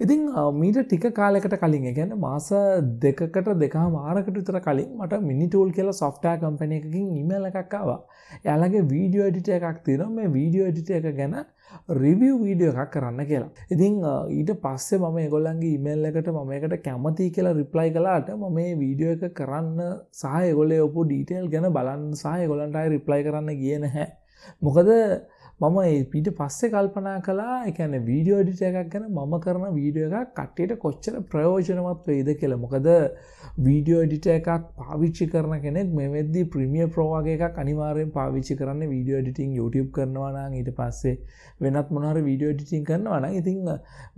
ඉතින් මීට ටික කාලයකට කලින් ඒ කියන්නේ මාස 2කට 2මාරකට විතර කලින් මට MiniTool කියලා software company එකකින් email එකක් ආවා. එයාලගේ වීඩියෝ එඩිටර් එකක් තියෙනවා. මේ වීඩියෝ එඩිටර් එක ගැන රිවිව් වීඩියෝ එකක් කරන්න කියලා. ඉතින් ඊට පස්සේ මම ඒගොල්ලන්ගේ ඊමේල් එකට මම ඒකට කැමතියි කියලා රිප්ලයි කළාට මම මේ වීඩියෝ එක කරන්න සහ ඒගොල්ලෝ ඔප්පු ඩීටේල් ගැන බලන්න සහ ඒගොල්ලන්ට ආයෙ රිප්ලයි කරන්න ගියේ නැහැ. මොකද මම ඊට පස්සේ කල්පනා කළා ඒ කියන්නේ වීඩියෝ එඩිටර් එකක් ගැන මම කරන වීඩියෝ එකක් කට්ටියට කොච්චර ප්‍රයෝජනවත් වෙයිද කියලා. මොකද වීඩියෝ එඩිටර් එකක් පාවිච්චි කරන කෙනෙක් මේ වෙද්දී ප්‍රීමියර් ප්‍රෝ වගේ එකක් අනිවාර්යෙන් පාවිච්චි කරන්නේ වීඩියෝ එඩිටිං YouTube කරනවා නම් ඊට පස්සේ වෙනත් මොන හරි වීඩියෝ එඩිටිං කරනවා නම් ඉතින්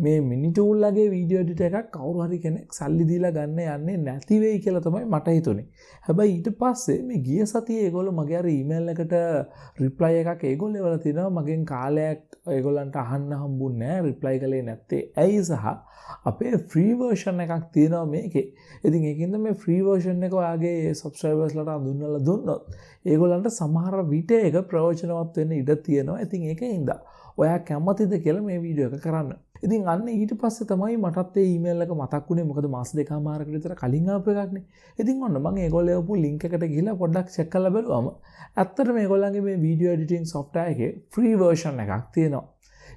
මේ MiniTool ලගේ වීඩියෝ එඩිටර් එකක් කවුරු හරි කෙනෙක් සල්ලි දීලා ගන්න යන්නේ නැති වෙයි කියලා තමයි මට හිතුනේ. හැබැයි ඊට පස්සේ මේ ගිය සතියේ ඒගොල්ලෝ මගේ අර ඊමේල් එකට රිප්ලයි එකක් ඒගොල්ලෝ එවලා තිනවා මගෙන් කාලයක් ඒගොල්ලන්ට අහන්න හම්බුන්නේ නැහැ රිප්ලයි කළේ නැත්තේ. ඇයි සහ අපේ ෆ්‍රී වර්ෂන් එකක් තියෙනවා මේකේ. ඉතින් ඒකින්ද මේ ෆ්‍රී වර්ෂන් එක ඔයාගේ සබ්ස්ක්‍රයිබර්ස්ලට අඳුන්වලා දුන්නොත් ඒගොල්ලන්ට සමහර විට ඒක ප්‍රයෝජනවත් වෙන්න ඉඩ තියෙනවා. ඉතින් ඒකින්ද ඔයා කැමතිද කියලා මේ වීඩියෝ එක කරන්න. ඉතින් අන්න ඊට පස්සේ තමයි මටත් ඒ ඊමේල් එක මතක් වුණේ. මොකද මාස දෙකමාරකට විතර කලින් ආපු එකක්නේ. ඉතින් ඔන්න මම ඒගොල්ලෝ යවපු ලින්ක් එකට ගිහලා පොඩ්ඩක් චෙක් කරලා බලුවම ඇත්තටම මේගොල්ලන්ගේ මේ වීඩියෝ එඩිටිං software එකේ ෆ්‍රී වර්ෂන් එකක් තියෙනවා.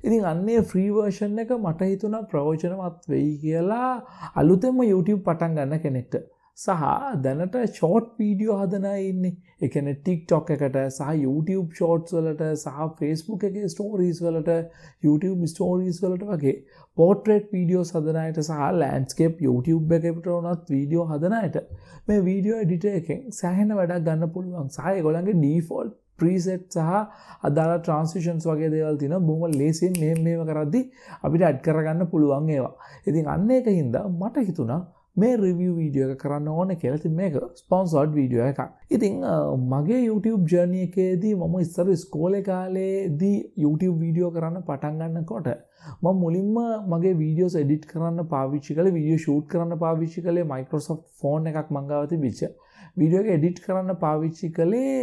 ඉතින් අන්නේ ෆ්‍රී වර්ෂන් එක මට හිතුණා ප්‍රයෝජනවත් වෙයි කියලා අලුතෙන්ම YouTube පටන් ගන්න කෙනෙක්ට. සහ දැනට ෂෝට් වීඩියෝ හදන අය ඉන්නේ. ඒ කියන්නේ TikTok එකට සහ YouTube shorts වලට සහ Facebook එකේ stories වලට YouTube stories වලට වගේ portrait videos හදන අයට සහ landscape YouTube එකකට උනත් වීඩියෝ හදන අයට මේ වීඩියෝ එඩිටර් එකෙන් සෑහෙන වැඩක් ගන්න පුළුවන්. සහ ඒගොල්ලන්ගේ default preset සහ අදාළ transitions වගේ දේවල් තියෙනවා. බොහොම ලේසියෙන් මේව කරද්දි අපිට ඇඩ් කරගන්න පුළුවන් ඒවා. ඉතින් අන්න ඒකින්ද මට හිතුණා මේ රිවිව් වීඩියෝ එක කරන්න ඕනේ කියලා. ඉතින් මේක ස්පොන්සර්ඩ් වීඩියෝ එකක්. ඉතින් මගේ YouTube ජර්නි එකේදී මම ඉස්සර ඉස්කෝලේ කාලේදී YouTube වීඩියෝ කරන්න පටන් ගන්නකොට මම මුලින්ම මගේ වීඩියෝස් එඩිට් කරන්න පාවිච්චි කළේ වීඩියෝ ෂූට් කරන්න පාවිච්චි කළේ Microsoft ෆෝන් එකක් මං ගාව තිබිච්ච. වීඩියෝ එක එඩිට් කරන්න පාවිච්චි කළේ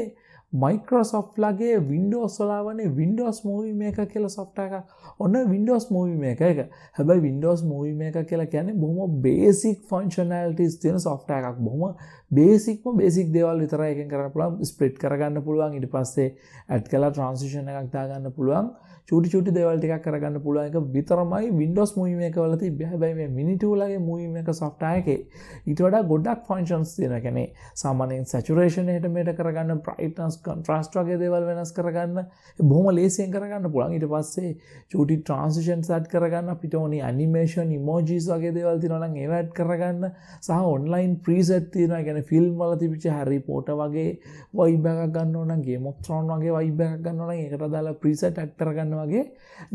Microsoft ලගේ Windows වලවනේ Windows MovieMaker කියලා software එකක්. ඔන්න Windows MovieMaker එක. හැබැයි Windows MovieMaker කියලා කියන්නේ බොහොම basic functionalities තියෙන software එකක්. බොහොම basic දේවල් විතරයි එකෙන් කරන්න පුළුවන්. split කරගන්න පුළුවන්. ඊට පස්සේ add කරලා transition එකක් දාගන්න පුළුවන්. චූටි දේවල් ටිකක් කරගන්න පුළුවන් එක විතරමයි Windows MovieMaker වල තිබ්බේ. හැබැයි මේ MiniTool ලගේ MovieMaker software එකේ ඊට වඩා ගොඩක් functions තියෙනවා. කියන්නේ සාමාන්‍යයෙන් saturation එකට මේක කරගන්න, brightness, contrast වගේ දේවල් වෙනස් කරගන්න බොහොම ලේසියෙන් කරගන්න පුළුවන්. ඊට පස්සේ චූටි transitions add කරගන්න, අපිට ඕනි animation, emojis වගේ දේවල් තියෙනවා නම් ඒවා add කරගන්න සහ online preset තියෙනවා. කියන්නේ film වල තිබිච්ච Harry Potter වගේ vibe එකක් ගන්න ඕන නම්, Game of Thrones වගේ vibe එකක් ගන්න ඕන නම් ඒකට දාලා preset add කරගන්න වගේ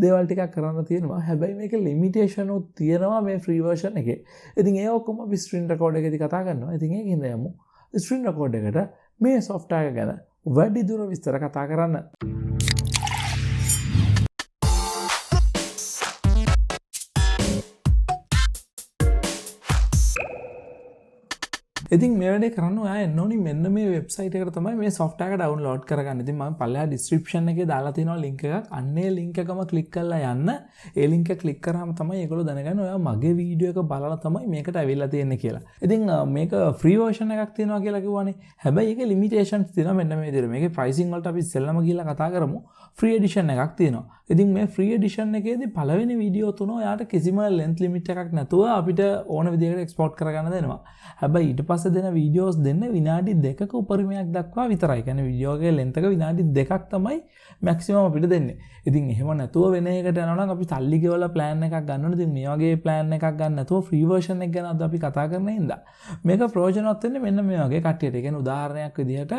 දේවල් ටිකක් කරන්න තියෙනවා. හැබැයි මේක ලිමිටේෂන් උත් තියෙනවා මේ ෆ්‍රී වර්ෂන් එකේ. ඉතින් ඒ ඔක්කොම අපි ස්ක්‍රීන් රෙකෝඩ් එකේදී කතා කරනවා. ඉතින් ඒකින්ද යමු ස්ක්‍රීන් රෙකෝඩ් එකට මේ software එක ගැන වැඩි දුර විස්තර කතා කරන්න. ඉතින් මේ වැඩේ කරන්න ඔයා එන්න ඕනි මෙන්න මේ වෙබ්සයිට් එකට තමයි මේ software එක download කරගන්න. ඉතින් මම පල්ලෙහා description එකේ දාලා තියෙනවා link එකක්. අන්නේ link එකම click කරලා යන්න. ඒ link එක click කරාම තමයි ඒගොල්ලෝ දැනගන්නේ ඔයා මගේ වීඩියෝ එක බලලා තමයි මේකට ඇවිල්ලා තියෙන්නේ කියලා. ඉතින් මේක free version එකක් තියෙනවා කියලා කිව්වනේ. හැබැයි ඒකේ limitations තියෙනවා මෙන්න මේ විදිහට. මේකේ pricing වලට අපි ඉස්සෙල්ලාම ගිහලා කතා කරමු. free edition එකක් තියෙනවා. ඉතින් මේ free edition එකේදී පළවෙනි වීඩියෝ තුන ඔයාට කිසිම length limit එකක් නැතුව අපිට ඕන විදිහකට export කරගන්න දෙනවා. හැබැයි ඊට පස්සේ දෙන වීඩියෝස් දෙන්න විනාඩි 2ක උපරිමයක් දක්වා විතරයි. කියන්නේ වීඩියෝ එකේ length එක විනාඩි 2ක් තමයි maximum අපිට දෙන්නේ. ඉතින් එහෙම නැතුව වෙන එකකට යනවා නම් අපි සල්ලි ගෙවලා plan එකක් ගන්න ඕනේ. ඉතින් මේ වගේ plan එකක් ගන්න නැතුව free version එක ගැන අද අපි කතා කරන හින්දා මේක ප්‍රයෝජනවත් වෙන්නේ මෙන්න මේ වගේ කට්ටියට. ඒ කියන්නේ උදාහරණයක් විදිහට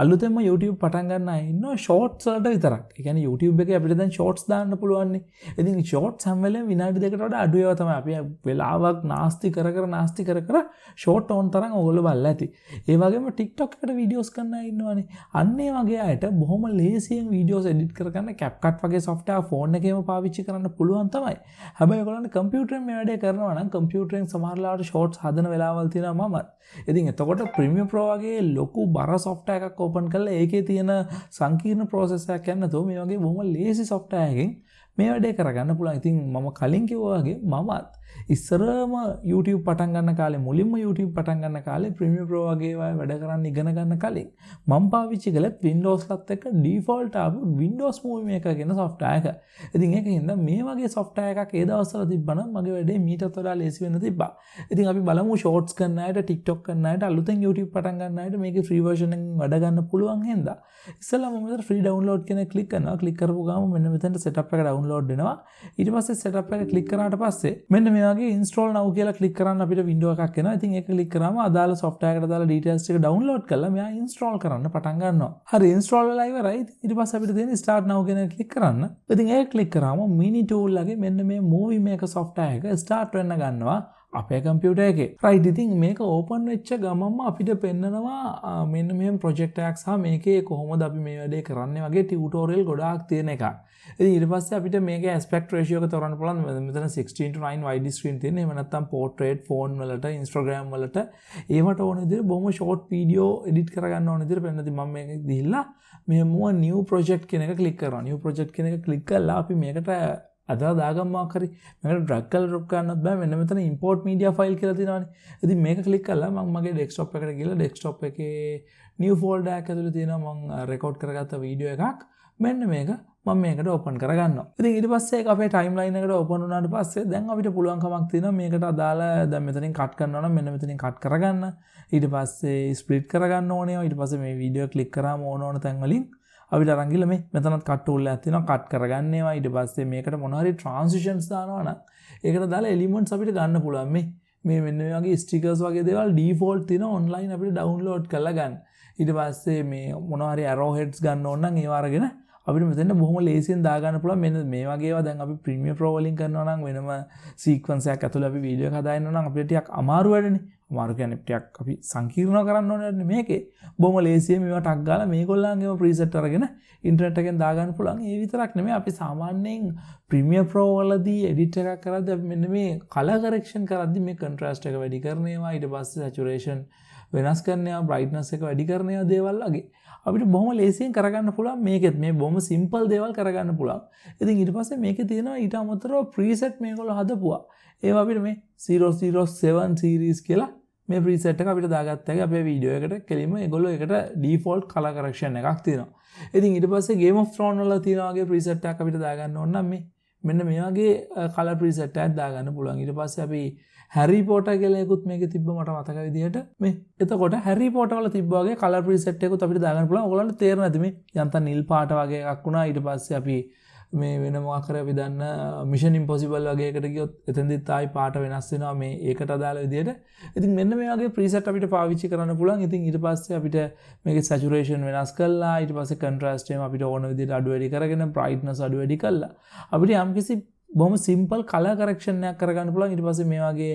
අලුතෙන්ම YouTube පටන් ගන්න අය ඉන්නවා shorts වලට විතරක්. ඒ කියන්නේ YouTube එකේ අපිට දැන් shorts දාන්න පුළුවන් නේ. ඉතින් shorts හැම වෙලේම විනාඩි 2කට වඩා අඩු ඒවා තමයි. අපි වෙලාවක් නාස්ති කර short on තරම් ඕගොල්ලෝ බලලා ඇති. ඒ වගේම TikTok එකට videos කරන අය ඉන්නවනේ. අන්න ඒ වගේ අයට බොහොම ලේසියෙන් videos edit කරගන්න CapCut වගේ software phone එකේම පාවිච්චි කරන්න පුළුවන් තමයි. හැබැයි ඔයගොල්ලන්ට කම්පියුටරෙන් මේ වැඩේ කරනවා නම් කම්පියුටරෙන් සමහර ලාවට shorts හදන වෙලාවල් තියෙනවා මම. ඉතින් එතකොට Premiere Pro වගේ ලොකු බර software එකක් open කරලා ඒකේ තියෙන සංකීර්ණ process එකක් යන්න තෝ මේ වගේ බොහොම ලේසි software එකකින් මේ වැඩේ කරගන්න පුළුවන්. ඉතින් මම කලින් කිව්වා වගේ මමත් ඉස්සරම YouTube පටන් ගන්න කාලේ මුලින්ම YouTube පටන් ගන්න කාලේ Premiere Pro වගේ වැඩ කරන්න ඉගෙන ගන්න කලින් මම පාවිච්චි කළේ Windows ලත් එක්ක default ආපු Windows Movie Maker කියන software එක. ඉතින් ඒකින්ද මේ වගේ software එකක් ඒ දවස්වල තිබ්බනම් මගේ වැඩේ මීටත් වඩා ලේසි වෙන්න තිබ්බා. ඉතින් අපි බලමු shorts කරන අයට TikTok කරන අයට අලුතෙන් YouTube පටන් ගන්න අයට මේකේ free version එකෙන් වැඩ ගන්න පුළුවන් හින්දා ඉස්සෙල්ලාම මම මෙතන free download කියන එක click කරනවා. click කරපු ගමන් මෙන්න මෙතනට setup එක download වෙනවා. ඊට පස්සේ setup එක click කරාට පස්සේ මෙන්න මේ වගේ install now කියලා click කරන්න අපිට window එකක් එනවා. ඉතින් ඒක click කරාම අදාළ software එකට දාලා details ටික download කරලා මෙයා install කරන්න පටන් ගන්නවා. හරි install වෙලා ඉවරයි. ඊට පස්සේ අපිට තියෙන start now කියන එක click කරන්න. ඉතින් ඒක click කරාම MiniTool එකේ මෙන්න මේ MovieMaker software එක start වෙන්න ගන්නවා. අපේ කම්පියුටර් එකේ. right ඉතින් මේක ඕපන් වෙච්ච ගමන්ම අපිට පෙන්නනවා මෙන්න මෙහෙම ප්‍රොජෙක්ට් එකක් සහ මේකේ කොහොමද අපි මේ වැඩේ කරන්නේ වගේ ටියුටෝරියල් ගොඩාක් තියෙන එකක්. ඉතින් ඊට පස්සේ අපිට මේකේ aspect ratio එක තොරන්න පුළුවන්. මෙතන 16:9 wide screen තියෙන. එහෙම නැත්නම් portrait phone වලට Instagram වලට ඒවට ඕන විදිහට බොහොම short video edit කරගන්න ඕන විදිහට පෙන්නන. ඉතින් මම මේක ගිහිල්ලා මෙහෙම new project කියන එක click කරනවා. new project කියන එක click කළා අපි මේකට අදා දාගම්මක් හරි මේකට drag කරලා drop කරන්නත් බෑ. මෙන්න මෙතන import media file කියලා තියෙනවානේ. ඉතින් මේක click කරලා මම මගේ desktop එකට ගිහලා desktop එකේ new folder එකක් ඇතුලේ තියෙනවා මම record කරගත්ත වීඩියෝ එකක්. මෙන්න මේක මම මේකට open කරගන්නවා. ඉතින් ඊට පස්සේ ඒක අපේ timeline එකට open වුණාට පස්සේ දැන් අපිට පුළුවන් කමක් තියෙනවා මේකට අදාළ දැන් මෙතනින් cut කරනවා නම් මෙන්න මෙතනින් cut කරගන්න. ඊට පස්සේ split කරගන්න ඕනේ. ඊට පස්සේ මේ වීඩියෝ click කරාම ඕන තැන් වලින් අපිට අරන් ගිහලා මේ මෙතනත් cut tool එකක් තියෙනවා cut කරගන්න ඒවා. ඊට පස්සේ මේකට මොනවා හරි transitions දානවා නම් ඒකට දාලා elements අපිට ගන්න පුළුවන්. මේ මෙන්න මේ වගේ stickers වගේ දේවල් default තියෙන online අපිට download කරලා ගන්න. ඊට පස්සේ මේ මොනවා හරි arrowheads ගන්න ඕන නම් ඒවා අරගෙන අපිට මෙතන බොහොම ලේසියෙන් දා ගන්න පුළුවන්. මෙන්න මේ වගේ ඒවා දැන් අපි Premiere Pro වලින් කරනවා නම් වෙනම sequence එකක් ඇතුළේ අපි වීඩියෝ එකක් හදාගෙන නම් අපිට ටිකක් අමාරු වැඩනේ. අමාරු කියන්නේ ටිකක් අපි සංකීර්ණ කරන්න ඕනේ මේකේ. බොහොම ලේසියෙන් මේවා ටක් ගාලා මේගොල්ලන්ගේම preset අරගෙන ඉන්ටර්නෙට් එකෙන් දා ගන්න පුළුවන්. ඒ විතරක් නෙමෙයි අපි සාමාන්‍යයෙන් Premiere Pro වලදී edit එකක් කරද්දී අපි මෙන්න මේ color correction කරද්දී මේ contrast එක වැඩි කරන ඒවා ඊට පස්සේ saturation වෙනස් කරන ඒවා brightness එක වැඩි කරන ඒවා දේවල් වගේ අපිට බොහොම ලේසියෙන් කරගන්න පුළුවන්. මේකෙත් මේ බොහොම simple දේවල් කරගන්න පුළුවන්. ඉතින් ඊට පස්සේ මේකේ තියෙනවා ඊට අමතරව preset මේගොල්ලෝ හදපුවා. ඒවා අපිට මේ 007 series කියලා මේ preset එක අපිට දාගත්තා. අපේ වීඩියෝ එකට කෙලින්ම ඒගොල්ලෝ ඒකට default color correction එකක් තියෙනවා. ඉතින් ඊට පස්සේ Game of Thrones වල තියෙන වගේ preset එකක් අපිට දාගන්න ඕන නම් මෙන්න මේ වගේ color preset එකක් දාගන්න පුළුවන්. ඊට පස්සේ අපි Harry Potter කියලා එකකුත් මේකේ තිබ්බ මට මතක විදිහට මේ එතකොට Harry Potter වල තිබ්බ වගේ color preset එකකුත් අපිට දාගන්න පුළුවන්. ඔයගොල්ලන්ට තේරෙන්නේ නැති මේ යන්තම් නිල් පාට වගේ එකක් වුණා. ඊට පස්සේ අපි මේ වෙන මොකක් කරේ අපි දන්න Mission Impossible වගේ එකකට ගියොත් එතෙන්දිත් ආයි පාට වෙනස් වෙනවා මේ ඒකට අදාළ විදිහට. ඉතින් මෙන්න මේ වගේ preset අපිට පාවිච්චි කරන්න පුළුවන්. ඉතින් ඊට පස්සේ අපිට මේකේ saturation වෙනස් කළා. ඊට පස්සේ contrast එක අපිට ඕන විදිහට අඩු වැඩි කරගෙන brightness අඩු වැඩි කළා. අපිට යම්කිසි බොහොම simple color correction එකක් කරගන්න පුළුවන්. ඊට පස්සේ මේ වගේ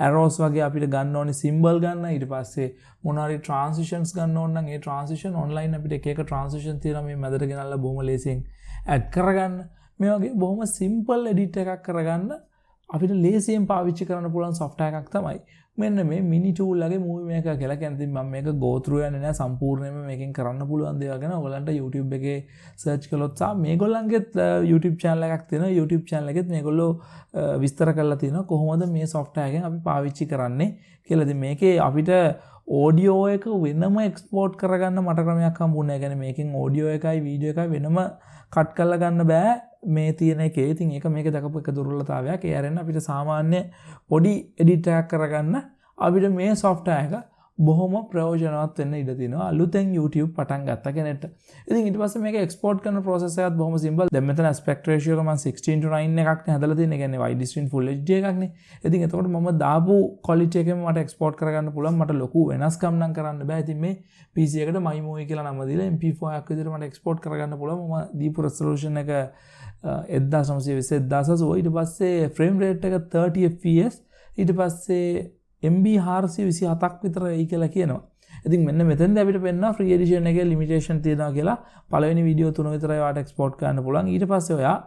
arrows වගේ අපිට ගන්න ඕනේ symbol ගන්න. ඊට පස්සේ මොනවාරි transitions ගන්න ඕන නම් ඒ transition online අපිට එක එක transition තියෙනවා මේ මැදට ගෙනල්ලා බොහොම ලේසියෙන් add කරගන්න. මේ වගේ බොහොම simple edit එකක් කරගන්න අපිට ලේසියෙන් පාවිච්චි කරන්න පුළුවන් software එකක් තමයි මෙන්න මේ MiniTool එකේ MovieMaker කියලා. කියන්නේ මම මේක go through යන්නේ නැහැ සම්පූර්ණයෙන්ම මේකෙන් කරන්න පුළුවන් දේවල් ගැන ඔයගලන්ට YouTube එකේ search කළොත් සහ මේගොල්ලන්ගෙත් YouTube channel එකක් තියෙනවා. YouTube channel එකෙත් මේගොල්ලෝ විස්තර කරලා තියෙනවා කොහොමද මේ software එකෙන් අපි පාවිච්චි කරන්නේ කියලා. ඉතින් මේකේ අපිට audio එක වෙනම export කරගන්න මට ක්‍රමයක් හම්බුනේ. ඒ කියන්නේ මේකෙන් audio එකයි video එකයි වෙනම cut කරලා ගන්න බෑ මේ තියෙන එකේ. ඉතින් ඒක මේකේ දකපු එක දුර්වලතාවයක්. ඒ අරෙන්න අපිට සාමාන්‍ය පොඩි edit එකක් කරගන්න අපිට මේ software එක බොහොම ප්‍රයෝජනවත් වෙන්න ඉඩ තියෙනවා අලුතෙන් YouTube පටන් ගත්ත කෙනෙක්ට. ඉතින් ඊට පස්සේ මේක export කරන process එකත් බොහොම simple. දැන් මෙතන aspect ratio එක මම 16:9 එකක් නේ හදලා තියෙන්නේ. ඒ කියන්නේ wide screen full HD එකක් නේ. ඉතින් එතකොට මම දාපු quality එකෙම මට export කරගන්න පුළුවන්. මට ලොකු වෙනස්කම් නම් කරන්න බෑ. ඉතින් මේ PC එකට MyMovie කියලා නම දීලා MP4 එකක් විදිහට මට export කරගන්න පුළුවන්. මම දීපු resolution එක 1920 ඊට පස්සේ frame rate එක 30 fps ඊට පස්සේ MB 427ක් විතර එයි කියලා කියනවා. ඉතින් මෙන්න මෙතෙන්ද අපිට පෙන්නනවා free edition එකේ limitation තියෙනවා කියලා. පළවෙනි වීඩියෝ 3 විතරයි වාට export කරන්න පුළුවන්. ඊට පස්සේ ඔයා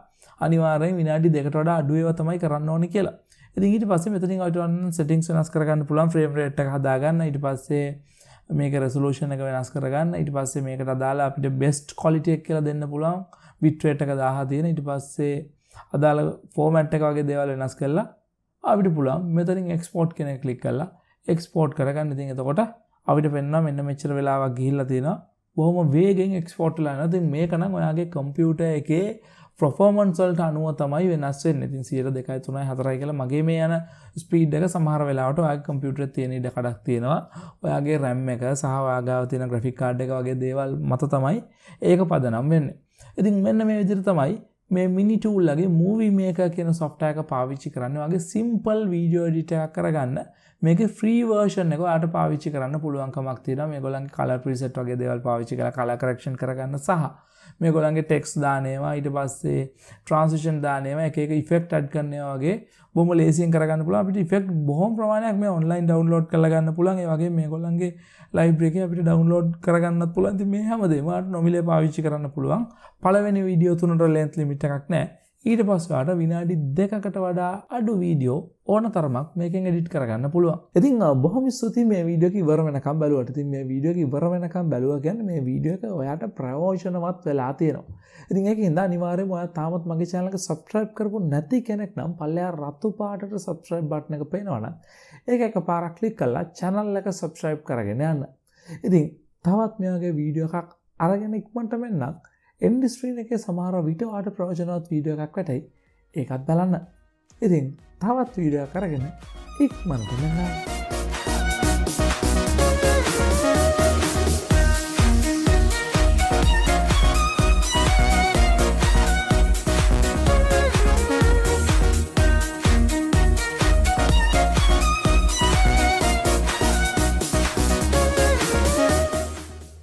අනිවාර්යෙන් විනාඩි 2කට වඩා අඩු ඒවා තමයි කරන්න ඕනේ කියලා. ඉතින් ඊට පස්සේ මෙතනින් අපිට settings වෙනස් කරගන්න පුළුවන්. frame rate එක හදාගන්න. ඊට පස්සේ මේක resolution එක වෙනස් කරගන්න. ඊට පස්සේ මේකට අදාළ අපිට best quality එක කියලා දෙන්න පුළුවන්. bit rate එක 1000 තියෙන. ඊට පස්සේ අදාළ ෆෝමැට් එක වගේ දේවල් වෙනස් කරලා අපිට පුළුවන් මෙතනින් එක්ස්පෝර්ට් කියන එක ක්ලික් කරලා එක්ස්පෝර්ට් කරගන්න. ඉතින් එතකොට අපිට පෙන්නවා මෙන්න මෙච්චර වෙලාවක් ගිහිල්ලා තියෙනවා. බොහොම වේගෙන් එක්ස්පෝර්ට් වෙලා යනවා. ඉතින් මේක නම් ඔයාගේ කම්පියුටර් එකේ performance වලට අනුව තමයි වෙනස් වෙන්නේ. ඉතින් 100 2යි 3යි 4යි කියලා මගේ මේ යන ස්පීඩ් එක සමහර වෙලාවට ඔයාගේ කම්පියුටරේ තියෙන ඉඩ කඩක් තියෙනවා. ඔයාගේ RAM එක සහ ඔයාගාව තියෙන graphic card එක වගේ දේවල් මත තමයි ඒක පදනම් වෙන්නේ. ඉතින් මෙන්න මේ විදිහට තමයි මේ MiniTool ලගේ MovieMaker කියන software එක පාවිච්චි කරන්නේ. ඔයාගේ simple video editor එකක් කරගන්න මේකේ free version එක ඔයාලට පාවිච්චි කරන්න පුළුවන්කමක් තියෙනවා. මේගොල්ලන්ගේ color preset වගේ දේවල් පාවිච්චි කරලා color correction කරගන්න සහ මේගොල්ලන්ගේ text දාන ඒවා ඊට පස්සේ transition දාන ඒවා එක එක effect add කරන ඒවා වගේ බොහොම ලේසියෙන් කරගන්න පුළුවන්. අපිට effect බොහොම ප්‍රමාණයක් මේ online download කරලා ගන්න පුළුවන්. ඒ වගේ මේගොල්ලන්ගේ library එකේ අපිට download කරගන්නත් පුළුවන්. ඉතින් මේ හැමදේම ඔයාලට නොමිලේ පාවිච්චි කරන්න පුළුවන්. පළවෙනි වීඩියෝ 3ට length limit එකක් නැහැ. ඊට පස්සේ ඔයාලට විනාඩි 2කට වඩා අඩු වීඩියෝ ඕන තරමක් මේකෙන් එඩිට් කරගන්න පුළුවන්. ඉතින් බොහොම ස්තුතියි මේ වීඩියෝ එක ඉවර වෙනකම් බැලුවට. ඉතින් මේ වීඩියෝ එක ඉවර වෙනකම් බැලුවා කියන්නේ මේ වීඩියෝ එක ඔයාලට ප්‍රයෝජනවත් වෙලා තියෙනවා. ඉතින් ඒකින්ද අනිවාර්යයෙන්ම ඔයා තාමත් මගේ channel එක subscribe කරපු නැති කෙනෙක් නම් පල්ලෙහා රතු පාටට subscribe button එක පේනවනම් ඒක එකපාරක් click කරලා channel එක subscribe කරගෙන යන්න. ඉතින් තවත් මේ වගේ වීඩියෝ එකක් අරගෙන ඉක්මනට මෙන්නම් end screen එකේ සමහර විට ඔයාලට ප්‍රයෝජනවත් වීඩියෝ එකක් වැටයි. ඒකත් බලන්න. ඉතින් තවත් වීඩියෝ එකක් අරගෙන ඉක්මනට මෙන්නම්.